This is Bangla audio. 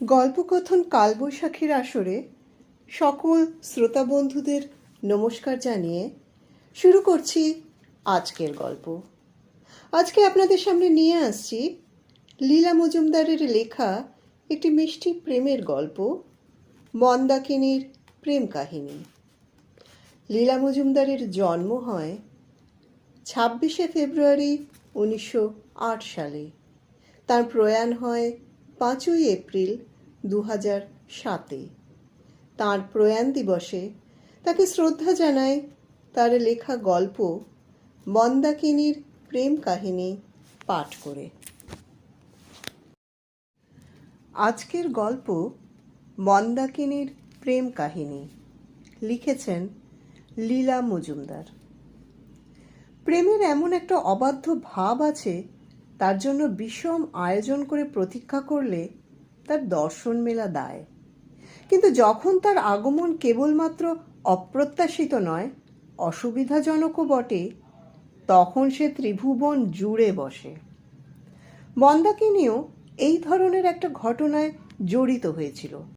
গল্পকথন কালবৈশাখীর আসরে সকল শ্রোতা বন্ধুদের নমস্কার জানিয়ে শুরু করছি আজকের গল্প। আজকে আপনাদের সামনে নিয়ে আসছি লীলা মজুমদারের লেখা একটি মিষ্টি প্রেমের গল্প, মন্দাকিনীর প্রেম কাহিনী। লীলা মজুমদারের জন্ম হয় 26শে ফেব্রুয়ারি 1908 সালে। তার প্রয়াণ হয় 5ই এপ্রিল 2007-এ। তাঁর প্রয়াণ দিবসে তাকে শ্রদ্ধা জানায় তার লেখা গল্প মন্দাকিনীর প্রেম কাহিনী পাঠ করে। আজকের গল্প মন্দাকিনীর প্রেম কাহিনী লিখেছেন লীলা মজুমদার। প্রেমের এমন একটা অবাধ্য ভাব আছে, তার জন্য বিষম আয়োজন করে প্রতীক্ষা করলে তার দর্শন মেলা দায়। কিন্তু যখন তার আগমন কেবলমাত্র অপ্রত্যাশিত নয়, অসুবিধাজনকও বটে, তখন সে ত্রিভুবন জুড়ে বসে। মন্দাকিনীও এই ধরনের একটা ঘটনায় জড়িত হয়েছিল।